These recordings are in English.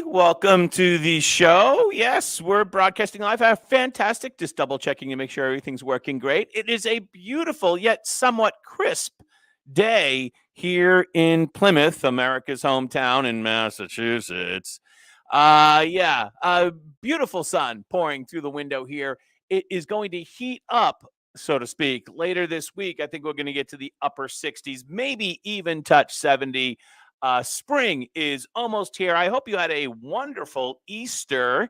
Welcome to the show. Yes, we're broadcasting live. Fantastic. Just double checking to make sure everything's working great. It is a beautiful yet somewhat crisp day here in Plymouth, America's hometown in Massachusetts. Beautiful sun pouring through the window here. It is going to heat up, so to speak, later this week. I think we're going to get to the upper 60s, maybe even touch 70. Spring is almost here. I hope you had a wonderful Easter,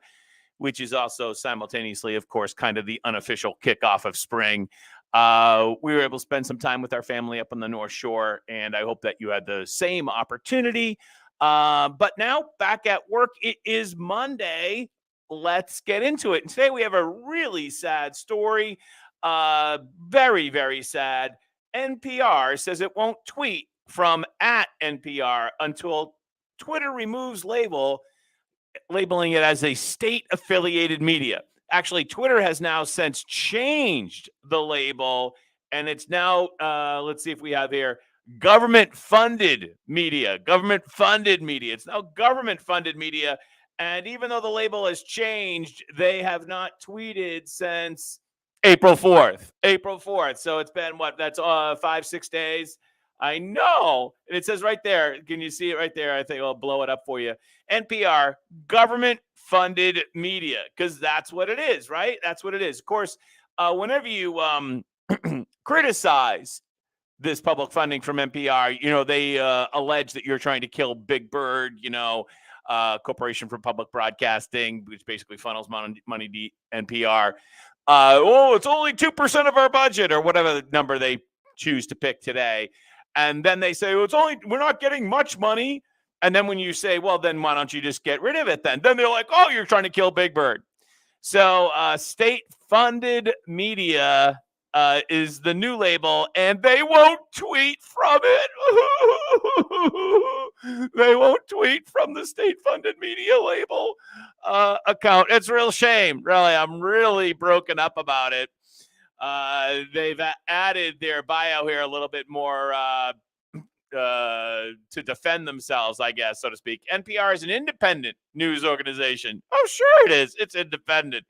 which is also simultaneously, of course, kind of the unofficial kickoff of spring. We were able to spend some time with our family up on the North Shore, and I hope that you had the same opportunity. But now back at work, it is Monday. Let's get into it. And today we have a really sad story. Very, very sad. NPR says it won't tweet from at NPR until Twitter removes labeling it as a state-affiliated media. Actually, Twitter has now since changed the label, and it's now, let's see if we have here, government-funded media. Government-funded media. It's now government-funded media, and even though the label has changed, they have not tweeted since April 4th. April 4th. So it's been, what, that's 5-6 days? I know. And it says right there, can you see it right there? I think I'll blow it up for you. NPR, government funded media, because that's what it is, right? That's what it is. Of course, whenever you criticize this public funding from NPR, they allege that you're trying to kill Big Bird, Corporation for Public Broadcasting, which basically funnels money to NPR. It's only 2% of our budget, or whatever number they choose to pick today. And then they say, we're not getting much money. And then when you say, well, then why don't you just get rid of it then? Then they're like, oh, you're trying to kill Big Bird. So state-funded media is the new label, and they won't tweet from it. They won't tweet from the state-funded media label account. It's a real shame. Really, I'm really broken up about it. They've added their bio here a little bit more to defend themselves, I guess, so to speak. NPR is an independent news organization. Oh, sure it is. It's independent.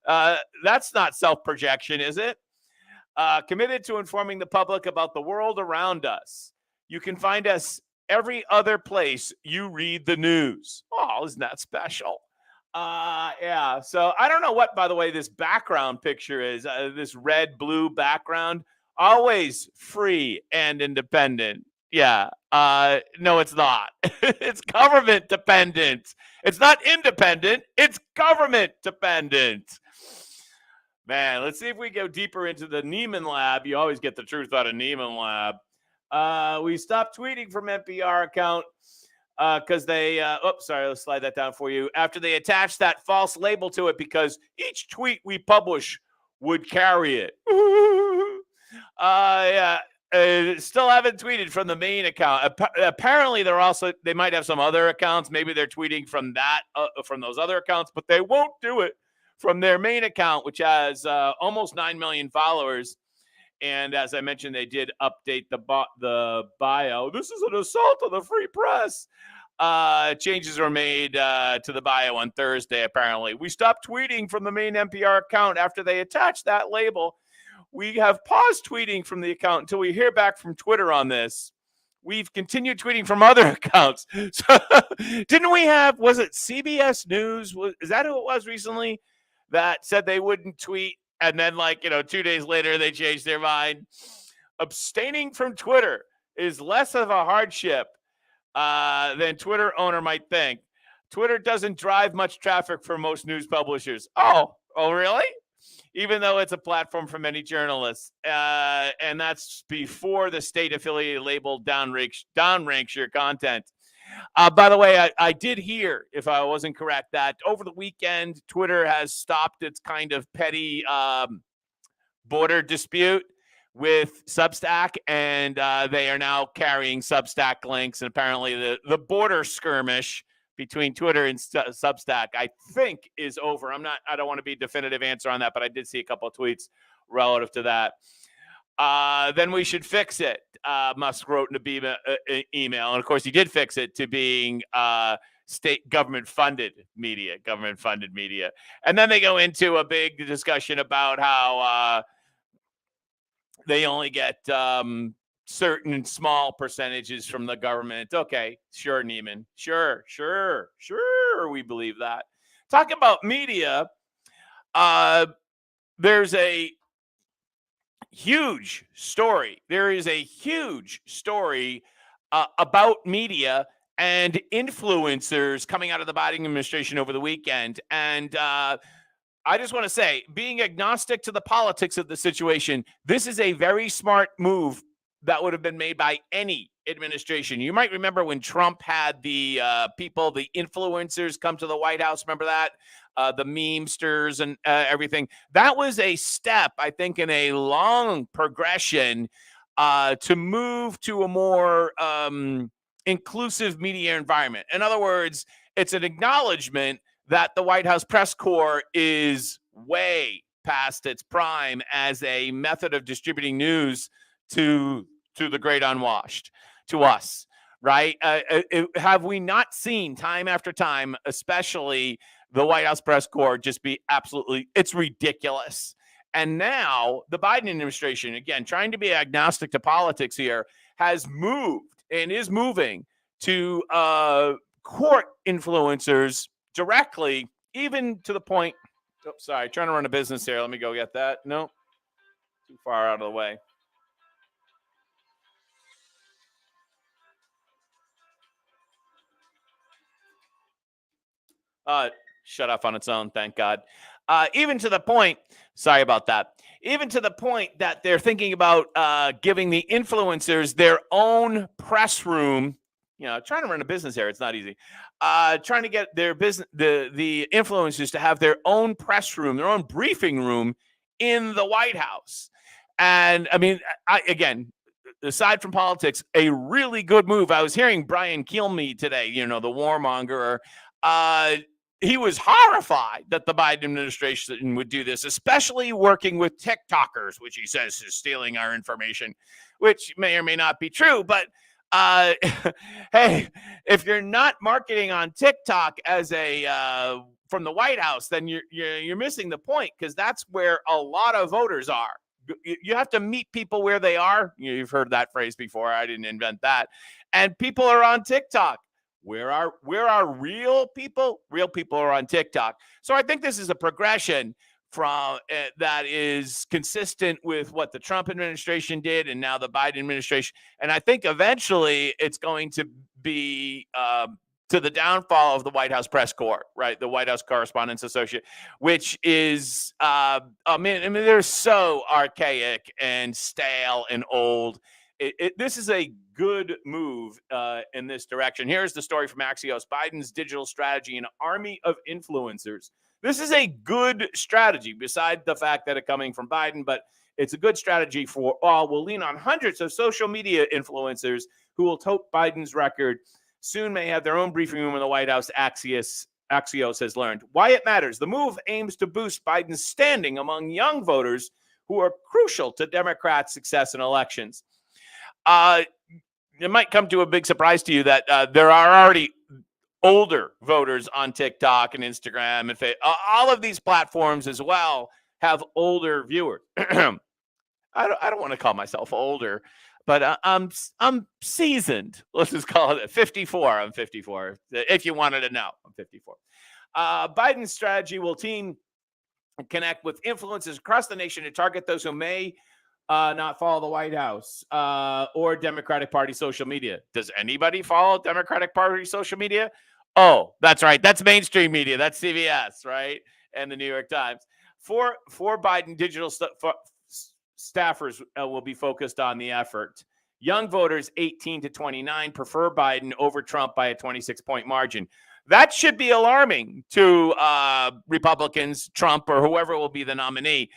That's not self-projection, is it? Committed to informing the public about the world around us. You can find us every other place you read the news. Oh, isn't that special? Yeah. So I don't know what, by the way, this background picture is. This red-blue background, always free and independent. Yeah. No, it's not. It's government dependent. It's not independent. It's government dependent. Man, let's see if we go deeper into the Neiman Lab. You always get the truth out of Neiman Lab. We stopped tweeting from NPR account because they, sorry, let's slide that down for you. After they attached that false label to it, because each tweet we publish would carry it. Still haven't tweeted from the main account. Apparently, they might have some other accounts. Maybe they're tweeting from from those other accounts, but they won't do it from their main account, which has almost 9 million followers. And as I mentioned, they did update the bio. This is an assault on the free press. Changes were made to the bio on Thursday, apparently. We stopped tweeting from the main NPR account after they attached that label. We have paused tweeting from the account until we hear back from Twitter on this. We've continued tweeting from other accounts. So, didn't we have, was it CBS News? Is that who it was recently that said they wouldn't tweet? And then, 2 days later, they changed their mind. Abstaining from Twitter is less of a hardship than Twitter owner might think. Twitter doesn't drive much traffic for most news publishers. Oh, really? Even though it's a platform for many journalists. And that's before the state-affiliated label downranks your content. By the way, I did hear, if I wasn't correct, that over the weekend, Twitter has stopped its kind of petty border dispute with Substack, and they are now carrying Substack links. And apparently the border skirmish between Twitter and Substack, I think, is over. I don't want to be a definitive answer on that, but I did see a couple of tweets relative to that. Then we should fix it. Musk wrote in the email. And of course, he did fix it to being state government funded media. And then they go into a big discussion about how they only get certain small percentages from the government. Okay, sure, Neiman. Sure. We believe that. Talking about media, there's a huge story. There is a huge story about media and influencers coming out of the Biden administration over the weekend. And I just want to say, being agnostic to the politics of the situation, this is a very smart move that would have been made by any administration. You might remember when Trump had the people, the influencers come to the White House. Remember that? The memesters and everything. That was a step, I think, in a long progression to move to a more inclusive media environment. In other words, it's an acknowledgement that the White House press corps is way past its prime as a method of distributing news to the great unwashed, to us, right? Have we not seen time after time, especially the White House press corps, just be absolutely, it's ridiculous. And now the Biden administration, again, trying to be agnostic to politics here, has moved and is moving to court influencers directly, even to the point. Oh, sorry, trying to run a business here. Let me go get that. No, too far out of the way. Shut off on its own, thank God. Even to the point, sorry about that, even to the point that they're thinking about giving the influencers their own press room. You know, trying to run a business here, it's not easy. Trying to get their business, the influencers to have their own press room, their own briefing room in the White House. And I mean, again, aside from politics, a really good move. I was hearing Brian Kilmeade today, you know, the warmonger. He was horrified that the Biden administration would do this, especially working with TikTokers, which he says is stealing our information, which may or may not be true. But hey, if you're not marketing on TikTok as a from the White House, then you're missing the point, because that's where a lot of voters are. You have to meet people where they are. You've heard that phrase before. I didn't invent that. And people are on TikTok. Where are real people? Real people are on TikTok. So I think this is a progression from that is consistent with what the Trump administration did and now the Biden administration. And I think eventually it's going to be to the downfall of the White House press corps, right? The White House Correspondents Associate, which is, I mean, they're so archaic and stale and old. This is a good move in this direction. Here's the story from Axios: Biden's digital strategy, an army of influencers. This is a good strategy, beside the fact that it's coming from Biden, but it's a good strategy for all. We'll lean on hundreds of social media influencers who will tote Biden's record. Soon may have their own briefing room in the White House, Axios has learned. Why it matters: the move aims to boost Biden's standing among young voters who are crucial to Democrats' success in elections. It might come to a big surprise to you that there are already older voters on TikTok and Instagram and all of these platforms as well have older viewers. I don't want to call myself older, but I'm seasoned. Let's just call it 54. I'm 54. If you wanted to know, I'm 54. Biden's strategy will connect with influencers across the nation to target those who may not follow the White House or Democratic Party social media. Does anybody follow Democratic Party social media? Oh, that's right. That's mainstream media. That's CBS, right? And the New York Times. Four Biden digital staffers will be focused on the effort. Young voters 18 to 29 prefer Biden over Trump by a 26-point margin. That should be alarming to Republicans, Trump, or whoever will be the nominee.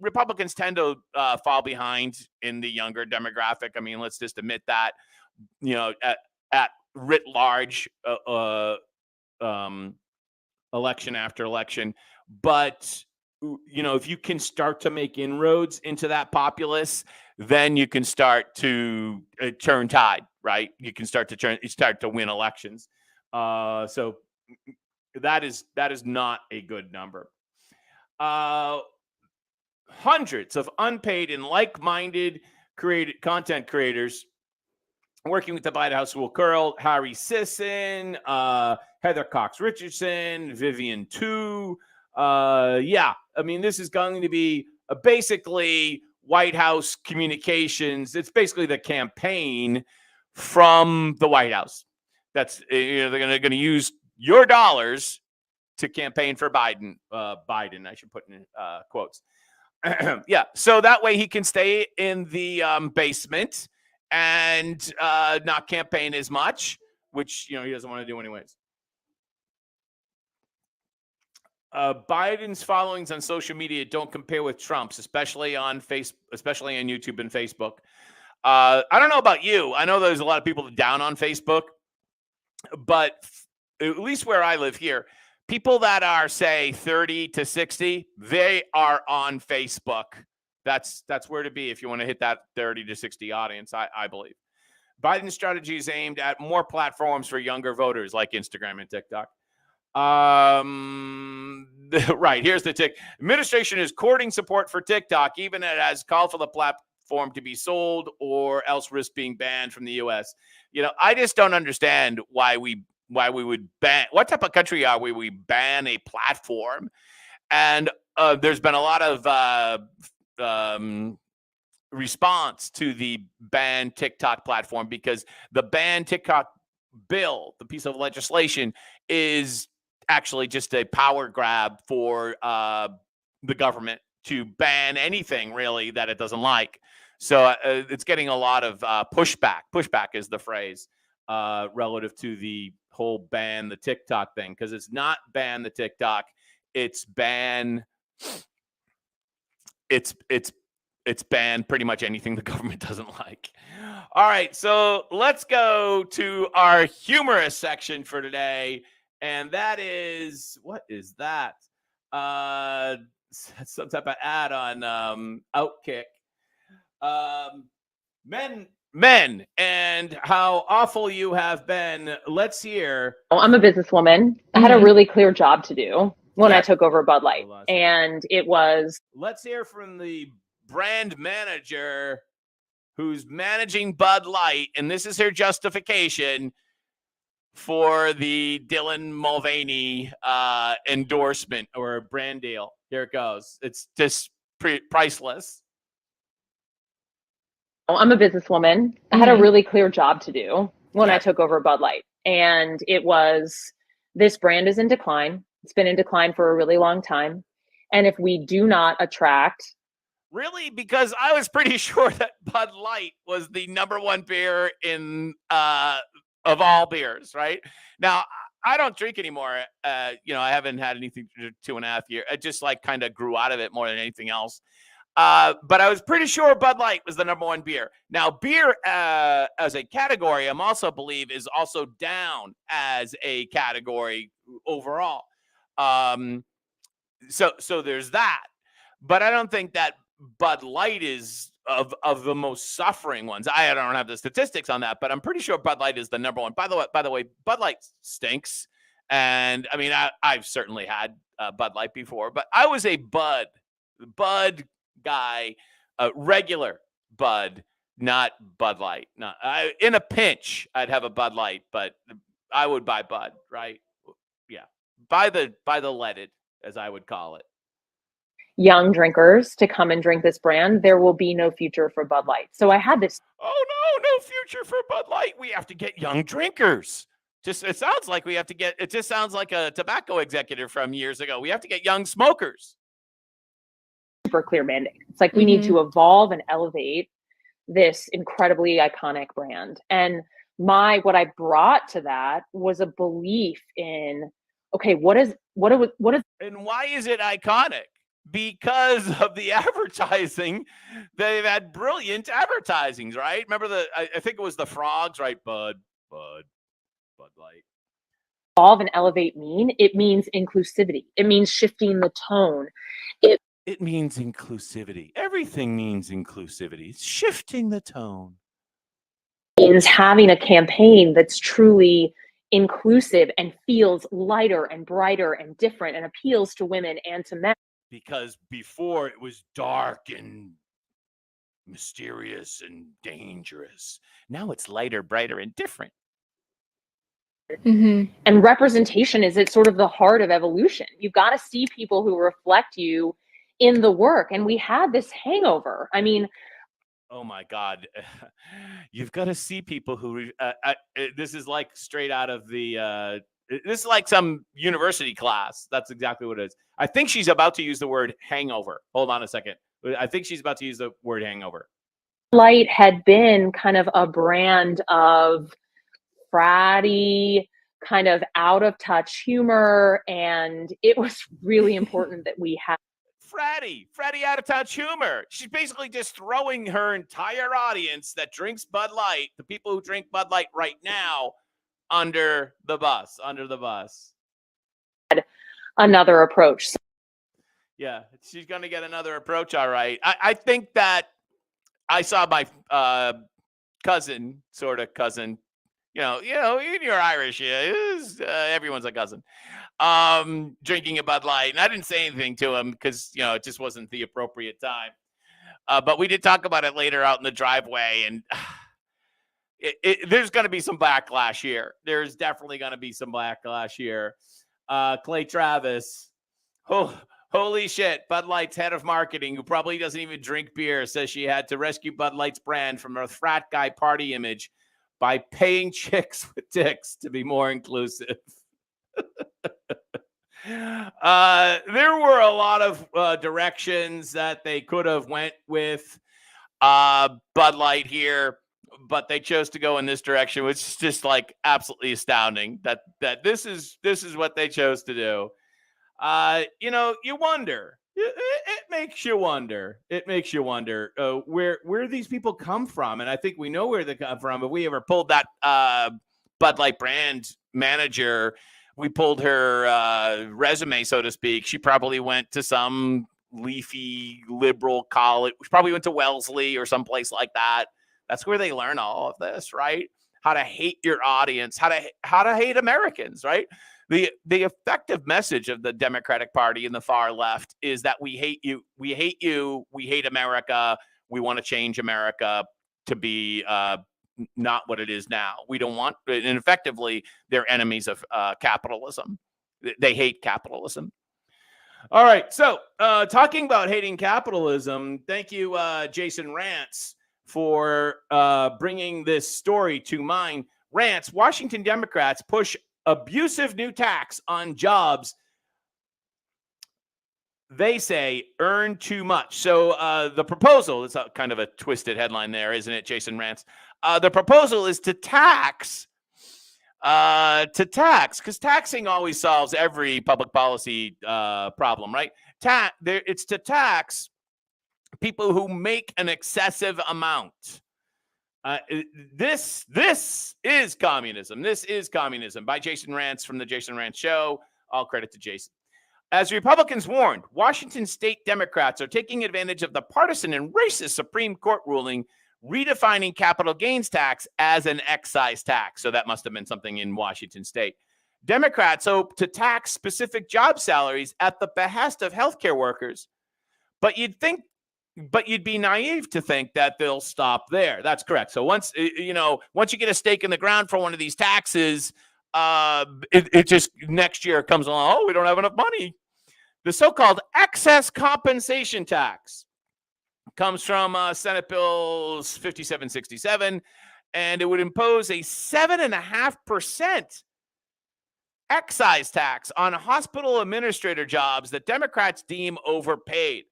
Republicans tend to fall behind in the younger demographic. I mean, let's just admit that, you know, at writ large, election after election. But, you know, if you can start to make inroads into that populace, then you can start to turn tide, right? You can start to win elections. So that is not a good number. Hundreds of unpaid and like-minded content creators working with the White House will curl Harry Sisson, Heather Cox Richardson, Vivian Tu. Yeah, I mean, this is going to be basically White House communications. It's basically the campaign from the White House. That's they're going to use your dollars to campaign for Biden. Biden, I should put in quotes. Yeah, so that way he can stay in the basement and not campaign as much, which he doesn't want to do anyways. Biden's followings on social media don't compare with Trump's, especially on YouTube and Facebook. I don't know about you. I know there's a lot of people down on Facebook, but at least where I live here, people that are, say, 30 to 60, they are on Facebook. That's where to be if you want to hit that 30 to 60 audience, I believe. Biden's strategy is aimed at more platforms for younger voters like Instagram and TikTok. Right, here's the tick. Administration is courting support for TikTok, even as it has called for the platform to be sold or else risk being banned from the U.S. I just don't understand why we would ban. What type of country are we? We ban a platform, and there's been a lot of response to the ban TikTok platform because the ban TikTok bill, the piece of legislation, is actually just a power grab for the government to ban anything really that it doesn't like. So it's getting a lot of pushback. Pushback is the phrase relative to the whole ban the TikTok thing, because it's not ban the TikTok, it's ban pretty much anything the government doesn't like. All right, so let's go to our humorous section for today, and that is, what is that? Some type of ad on Outkick. Men, and how awful you have been. Let's hear. I'm a businesswoman. I had a really clear job to do when I took over Bud Light, and it was. Let's hear from the brand manager who's managing Bud Light, and this is her justification for the Dylan Mulvaney endorsement or brand deal. Here it goes. It's just priceless. I'm a businesswoman. I had a really clear job to do when I took over Bud Light, and it was, this brand is in decline. It's been in decline for a really long time. And if we do not attract. Really? Because I was pretty sure that Bud Light was the number one beer in of all beers, right? Now, I don't drink anymore. I haven't had anything for 2.5 years. I just kind of grew out of it more than anything else. But I was pretty sure Bud Light was the number one beer. Now, beer as a category, I'm also believe is also down as a category overall. So there's that. But I don't think that Bud Light is of the most suffering ones. I don't have the statistics on that, but I'm pretty sure Bud Light is the number one. By the way, Bud Light stinks. And I mean, I've certainly had Bud Light before, but I was a Bud guy, regular Bud, not Bud Light. In a pinch, I'd have a Bud Light, but I would buy Bud, right? Yeah, buy the leaded, as I would call it. Young drinkers to come and drink this brand, there will be no future for Bud Light. So I had this. Oh no future for Bud Light. We have to get young drinkers. It sounds like we have to get. It just sounds like a tobacco executive from years ago. We have to get young smokers. Super clear mandate. It's like we need to evolve and elevate this incredibly iconic brand. And what I brought to that was a belief in, okay, what is and why is it iconic? Because of the advertising. They've had brilliant advertisings, right? Remember I think it was the frogs, right? Bud Light. Evolve and elevate mean? It means inclusivity. It means shifting the tone. It means inclusivity. Everything means inclusivity. It's shifting the tone. Means having a campaign that's truly inclusive and feels lighter and brighter and different and appeals to women and to men. Because before it was dark and mysterious and dangerous. Now it's lighter, brighter, and different. And representation is at sort of the heart of evolution. You've got to see people who reflect you in the work. And we had this hangover. I mean, oh my God. You've got to see people who, this is like straight out of the, this is like some university class. That's exactly what it is. I think she's about to use the word hangover. Hold on a second. I think she's about to use the word hangover. Light had been kind of a brand of fratty, kind of out of touch humor. And it was really important that we had Fratty out of touch humor. She's basically just throwing her entire audience that drinks Bud Light, the people who drink Bud Light right now, under the bus. Another approach. Yeah, she's going to get another approach. All right. I think that I saw my cousin, you know, you're Irish. Everyone's a cousin. Drinking a Bud Light. And I didn't say anything to him because, it just wasn't the appropriate time. But we did talk about it later out in the driveway. And there's going to be some backlash here. There's definitely going to be some backlash here. Clay Travis. Oh, holy shit. Bud Light's head of marketing, who probably doesn't even drink beer, says she had to rescue Bud Light's brand from a frat guy party image by paying chicks with dicks to be more inclusive. There were a lot of directions that they could have went with Bud Light here, but they chose to go in this direction, which is just like absolutely astounding that this is what they chose to do. You wonder. It makes you wonder. Where these people come from, and I think we know where they come from. If we ever pulled that Bud Light brand manager, we pulled her resume, so to speak. She probably went to some leafy liberal college. She probably went to Wellesley or someplace like that. That's where they learn all of this, right? How to hate your audience, how to hate Americans, right? The effective message of the Democratic Party and the far left is that we hate you, we hate America, we want to change America to be not what it is now. We don't want, and effectively, they're enemies of capitalism. They hate capitalism. All right, so talking about hating capitalism, thank you, Jason Rantz, for bringing this story to mind. Rantz, Washington Democrats push abusive new tax on jobs they say earn too much. So the proposal, it's a kind of a twisted headline there, isn't it, Jason Rantz? The proposal is to tax, because taxing always solves every public policy problem, right? It's to tax people who make an excessive amount. This is communism. This is communism by Jason Rantz from the Jason Rantz Show. All credit to Jason. As Republicans warned, Washington state Democrats are taking advantage of the partisan and racist Supreme Court ruling redefining capital gains tax as an excise tax. So that must have been something in Washington state. Democrats hope to tax specific job salaries at the behest of healthcare workers. But you'd be naive to think that they'll stop there. That's correct. So once you get a stake in the ground for one of these taxes, it just next year comes along. Oh, we don't have enough money. The so-called excess compensation tax comes from Senate Bill 5767, and it would impose a 7.5% excise tax on hospital administrator jobs that Democrats deem overpaid.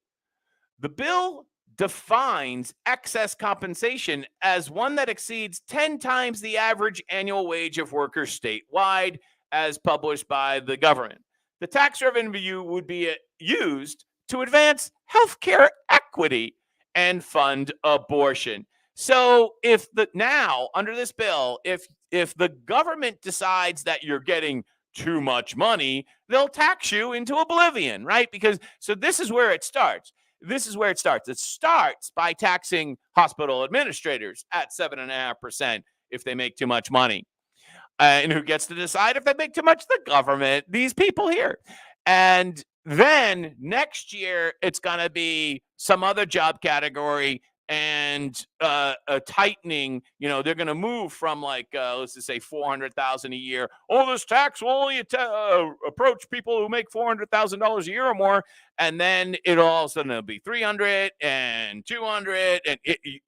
The bill defines excess compensation as one that exceeds 10 times the average annual wage of workers statewide, as published by the government. The tax revenue would be used to advance healthcare equity and fund abortion. So under this bill, if the government decides that you're getting too much money, they'll tax you into oblivion, right? Because so this is where it starts. This is where it starts. It starts by taxing hospital administrators at 7.5% if they make too much money. And who gets to decide if they make too much? The government, these people here. And then next year, it's going to be some other job category and a tightening. You know, they're going to move from like, let's just say 400,000 a year. Oh, this tax will only approach people who make $400,000 a year or more. And then it'll all of a sudden it'll be 300 and 200.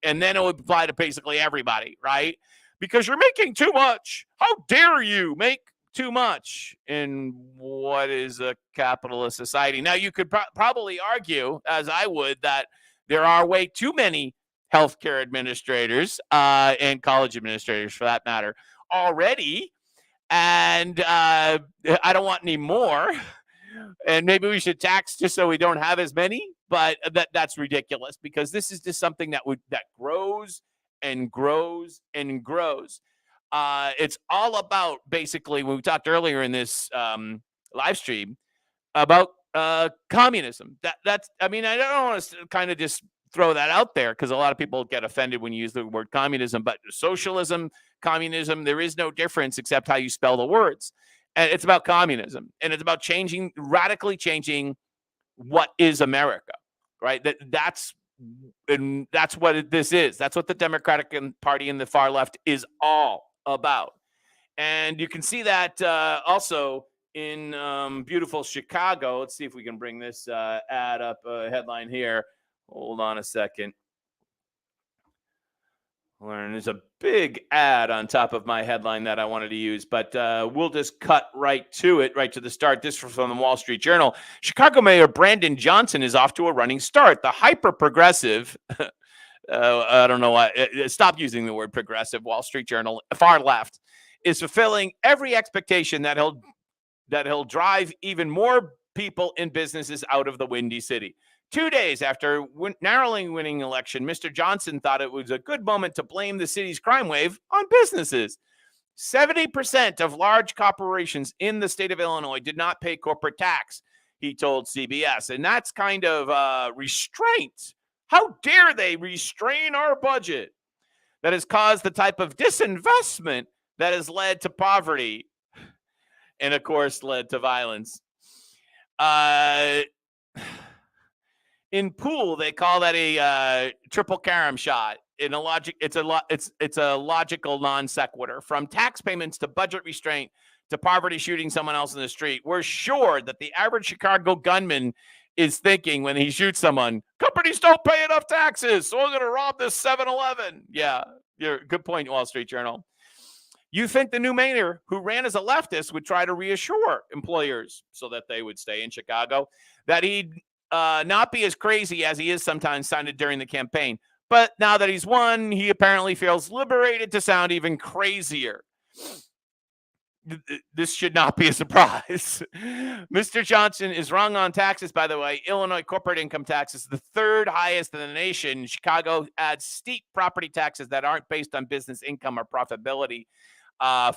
And then it will apply to basically everybody, right? Because you're making too much. How dare you make too much in what is a capitalist society? Now, you could probably argue, as I would, that there are way too many healthcare administrators and college administrators, for that matter, already. And I don't want any more. And maybe we should tax just so we don't have as many. But that's ridiculous, because this is just something that grows and grows and grows. It's all about, basically, when we talked earlier in this live stream about communism. That's, I mean, I don't want to kind of just throw that out there, because a lot of people get offended when you use the word communism, but socialism, communism, there is no difference except how you spell the words. And it's about communism, and it's about radically changing what is America, right? That's what this is. That's what the Democratic Party and the far left is all about. And you can see that also in beautiful Chicago. Let's see if we can bring this ad up, headline here. Hold on a second. There's a big ad on top of my headline that I wanted to use, but we'll just cut right to it, right to the start. This is from the Wall Street Journal. Chicago Mayor Brandon Johnson is off to a running start. The hyper-progressive, I don't know why, stop using the word progressive, Wall Street Journal, far left, is fulfilling every expectation that he'll drive even more people and businesses out of the Windy City. 2 days after narrowly winning election, Mr. Johnson thought it was a good moment to blame the city's crime wave on businesses. 70% of large corporations in the state of Illinois did not pay corporate tax, he told CBS. And that's kind of restraint. How dare they restrain our budget? That has caused the type of disinvestment that has led to poverty and, of course, led to violence. In pool, they call that a triple carom shot. It's a logical non sequitur. From tax payments to budget restraint to poverty shooting someone else in the street, we're sure that the average Chicago gunman is thinking when he shoots someone, companies don't pay enough taxes, so I'm going to rob this 7-Eleven. Yeah, good point, Wall Street Journal. You think the new mayor, who ran as a leftist, would try to reassure employers so that they would stay in Chicago, that he'd not be as crazy as he is sometimes sounded during the campaign. But now that he's won, he apparently feels liberated to sound even crazier. This should not be a surprise. Mr. Johnson is wrong on taxes, by the way. Illinois corporate income tax is the third highest in the nation. Chicago adds steep property taxes that aren't based on business income or profitability.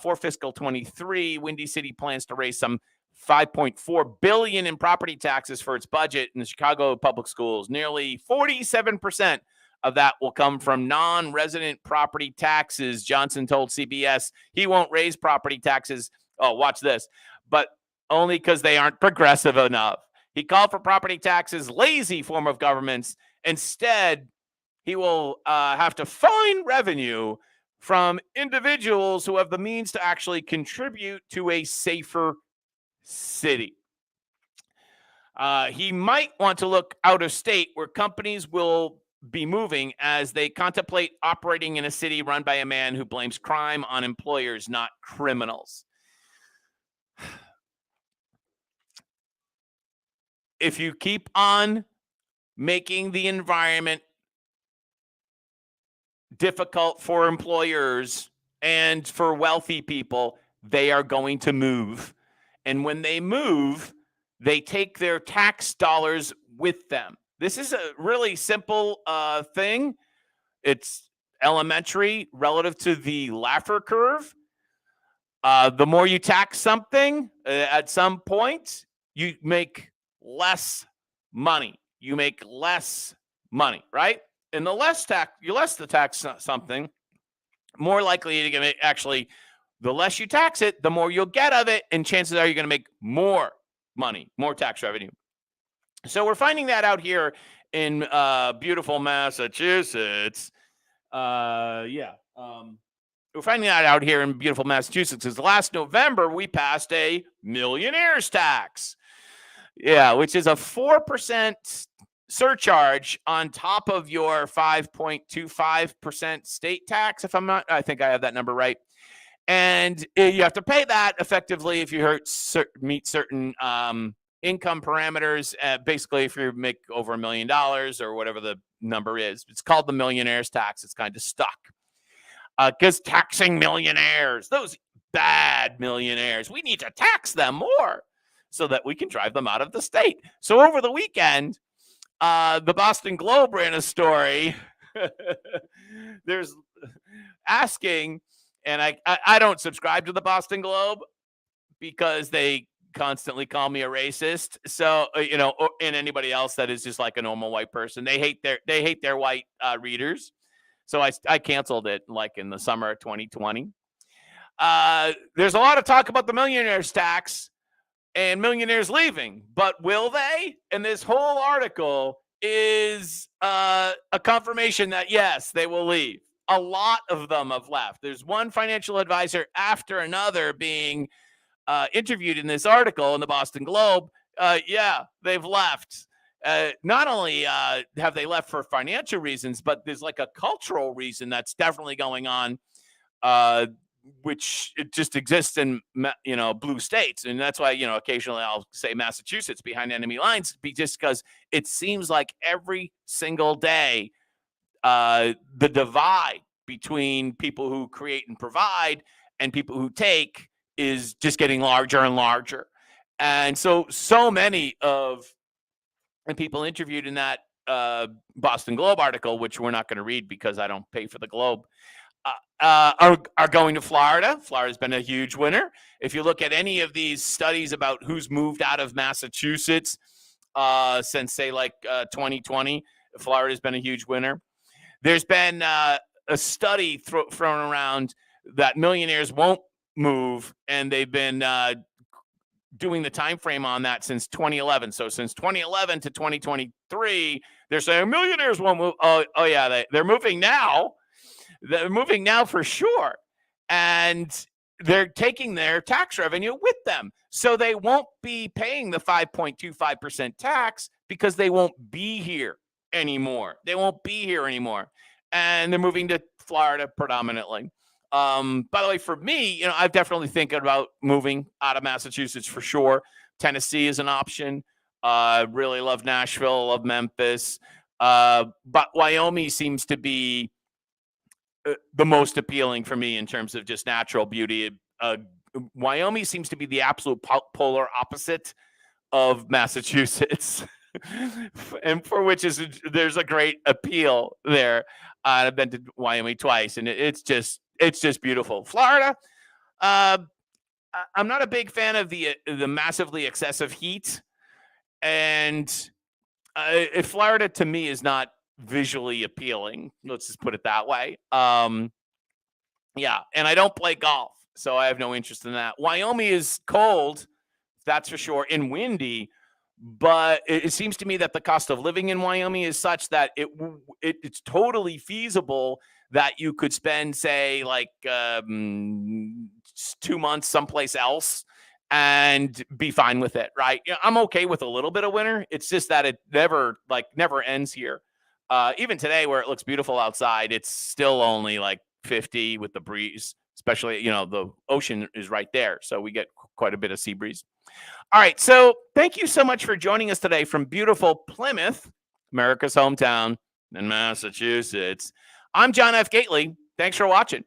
For fiscal 23, Windy City plans to raise some $5.4 billion in property taxes for its budget in the Chicago public schools. Nearly 47% of that will come from non-resident property taxes. Johnson told CBS he won't raise property taxes. Oh, watch this. But only because they aren't progressive enough. He called for property taxes lazy form of governments. Instead, he will have to find revenue from individuals who have the means to actually contribute to a safer city. He might want to look out of state where companies will be moving as they contemplate operating in a city run by a man who blames crime on employers, not criminals. If you keep on making the environment difficult for employers and for wealthy people, they are going to move. And when they move, they take their tax dollars with them. This is a really simple thing. It's elementary relative to the Laffer curve. The more you tax something, at some point, you make less money. You make less money, right? And the less the tax something, more likely you're going to actually, the less you tax it, the more you'll get of it, and chances are you're going to make more money, more tax revenue. So we're finding that out here in beautiful Massachusetts. We're finding that out here in beautiful Massachusetts because last November we passed a millionaire's tax. Yeah, which is a 4% surcharge on top of your 5.25% state tax. If I'm not, I think I have that number right. And you have to pay that effectively if you meet certain income parameters. Basically, if you make over $1 million or whatever the number is, it's called the millionaire's tax. It's kind of stuck because taxing millionaires, those bad millionaires, we need to tax them more so that we can drive them out of the state. So over the weekend, the Boston Globe ran a story. There's asking, and I don't subscribe to the Boston Globe because they constantly call me a racist. So and anybody else that is just like a normal white person, they hate their white readers. So I canceled it like in the summer of 2020. There's a lot of talk about the millionaire's tax and millionaires leaving, but will they? And this whole article is a confirmation that yes, they will leave. A lot of them have left. There's one financial advisor after another being interviewed in this article in the Boston Globe. Yeah, they've left. Not only have they left for financial reasons, but there's like a cultural reason that's definitely going on, which it just exists in blue states, and that's why occasionally I'll say Massachusetts behind enemy lines, just because it seems like every single day the divide between people who create and provide and people who take is just getting larger and larger, and so many of the people interviewed in that Boston Globe article, which we're not going to read because I don't pay for the Globe, are going to Florida. Florida's been a huge winner. If you look at any of these studies about who's moved out of Massachusetts since, say, like 2020, Florida's been a huge winner. There's been a study thrown around that millionaires won't move, and they've been doing the time frame on that since 2011. So since 2011 to 2023, they're saying millionaires won't move. Oh yeah, they're moving now. They're moving now for sure. And they're taking their tax revenue with them. So they won't be paying the 5.25% tax because they won't be here anymore. They won't be here anymore. And they're moving to Florida predominantly. By the way, for me, I've definitely thinking about moving out of Massachusetts for sure. Tennessee is an option. Really love Nashville, love Memphis. But Wyoming seems to be the most appealing for me in terms of just natural beauty. Wyoming seems to be the absolute polar opposite of Massachusetts, and for which there's a great appeal there. I've been to Wyoming twice, and it's just beautiful. Florida, I'm not a big fan of the massively excessive heat, and Florida to me is not visually appealing. Let's just put it that way. Yeah, and I don't play golf, so I have no interest in that. Wyoming is cold, that's for sure, and windy, but it seems to me that the cost of living in Wyoming is such that it's totally feasible that you could spend, say, like 2 months someplace else and be fine with it, right? I'm okay with a little bit of winter. It's just that it never ends here. Even today, where it looks beautiful outside, it's still only like 50 with the breeze, especially, the ocean is right there. So we get quite a bit of sea breeze. All right. So thank you so much for joining us today from beautiful Plymouth, America's hometown in Massachusetts. I'm John F. Gately. Thanks for watching.